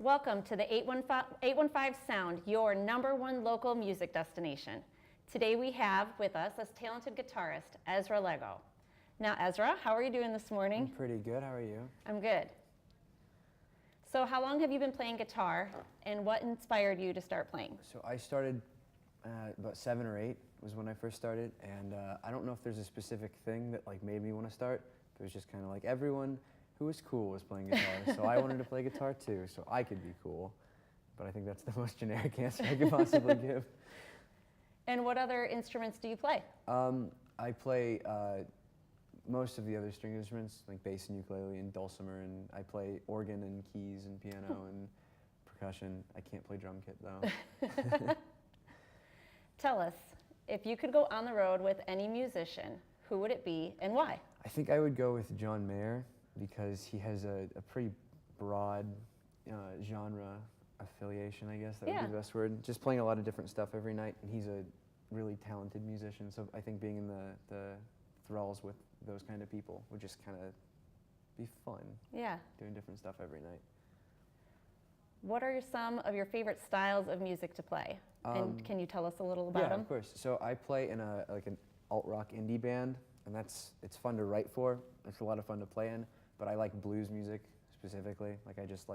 Welcome to the 815 Sound, your #1 local music destination. Today we have with us a talented guitarist, Ezra Lego. Now Ezra, how are you doing this morning? I'm pretty good, how are you? I'm good. So how long have you been playing guitar and what inspired you to start playing? So I started about 7 or 8 was when I first started, and I don't know if there's a specific thing that made me want to start. It was just kind of like everyone who was cool was playing guitar, so I wanted to play guitar too, so I could be cool. But I think that's the most generic answer I could possibly give. And what other instruments do you play? I play most of the other string instruments, like bass and ukulele and dulcimer, and I play organ and keys and piano and percussion. I can't play drum kit though. Tell us, if you could go on the road with any musician, who would it be and why? I think I would go with John Mayer because he has a pretty broad genre affiliation, I guess that would be the best word. Just playing a lot of different stuff every night, and he's a really talented musician, so I think being in the thralls with those kind of people would just kind of be fun. Yeah. Doing different stuff every night. What are some of your favorite styles of music to play? And can you tell us a little about them? Yeah, of course. So I play in an alt-rock indie band, and it's fun to write for. It's a lot of fun to play in, but I like blues music specifically. I just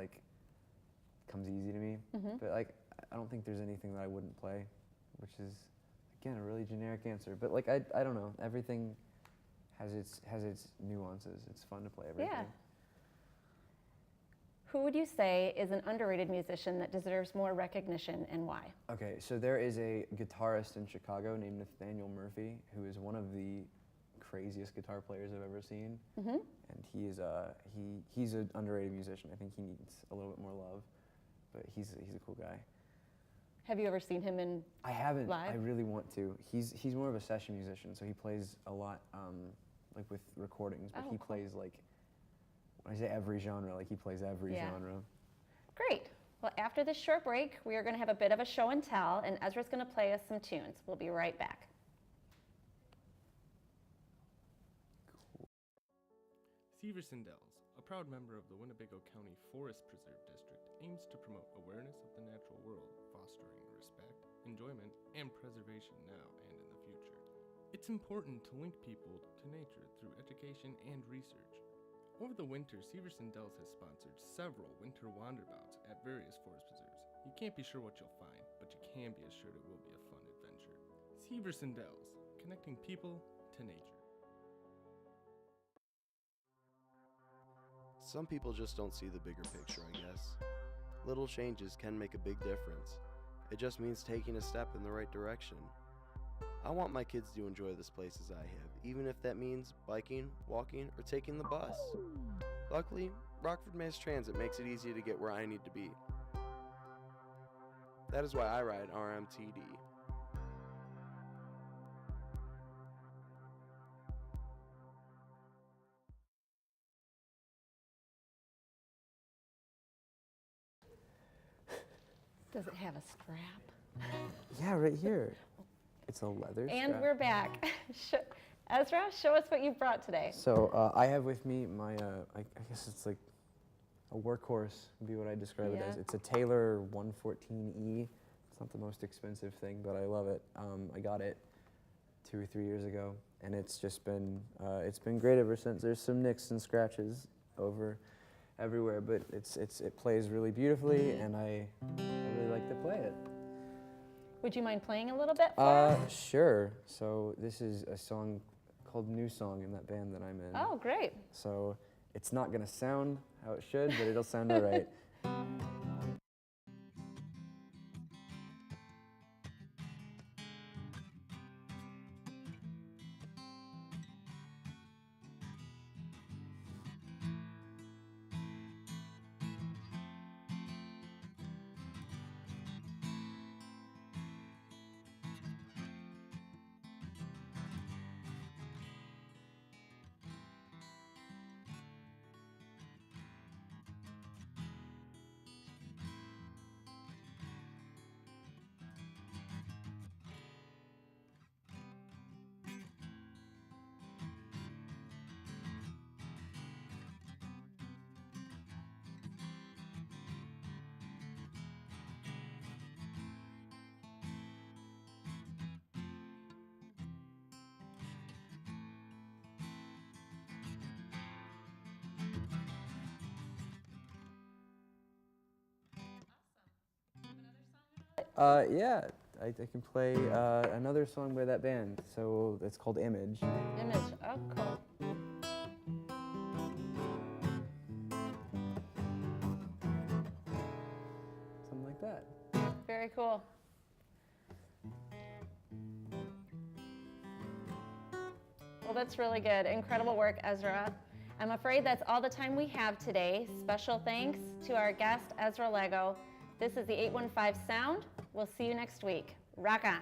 comes easy to me. But I don't think there's anything that I wouldn't play, which is, again, a really generic answer. But I don't know, everything has its nuances. It's fun to play everything. Yeah. Who would you say is an underrated musician that deserves more recognition and why? Okay, so there is a guitarist in Chicago named Nathaniel Murphy who is one of the craziest guitar players I've ever seen. And he's an underrated musician. I think he needs a little bit more love, but he's a cool guy. Have you ever seen him in I haven't. live? I really want to. He's more of a session musician, so he plays a lot with recordings, but he plays when I say every genre, he plays every genre. Great. Well, after this short break, we are going to have a bit of a show and tell, and Ezra's going to play us some tunes. We'll be right back. Severson Dells, a proud member of the Winnebago County Forest Preserve District, aims to promote awareness of the natural world, fostering respect, enjoyment, and preservation now and in the future. It's important to link people to nature through education and research. Over the winter, Severson Dells has sponsored several winter wanderbouts at various forest preserves. You can't be sure what you'll find, but you can be assured it will be a fun adventure. Severson Dells, connecting people to nature. Some people just don't see the bigger picture, I guess. Little changes can make a big difference. It just means taking a step in the right direction. I want my kids to enjoy this place as I have, even if that means biking, walking, or taking the bus. Luckily, Rockford Mass Transit makes it easy to get where I need to be. That is why I ride RMTD. Does it have a strap? Yeah, right here. It's a leather And strap. we're back. Ezra, show us what you've brought today. So I have with me my, I guess it's like a workhorse would be what I describe it as. It's a Taylor 114E. It's not the most expensive thing, but I love it. I got it 2 or 3 years ago, and it's been great ever since. There's some nicks and scratches over everywhere, but it plays really beautifully, and I really like to play it. Would you mind playing a little bit for us? Sure. So this is a song called New Song in that band that I'm in. Oh, great. So it's not going to sound how it should, but it'll sound all right. Yeah, I can play another song by that band. So it's called Image. Image. Oh, cool. Something like that. Very cool. Well, that's really good. Incredible work, Ezra. I'm afraid that's all the time we have today. Special thanks to our guest, Ezra Lego. This is the 815 Sound. We'll see you next week. Rock on.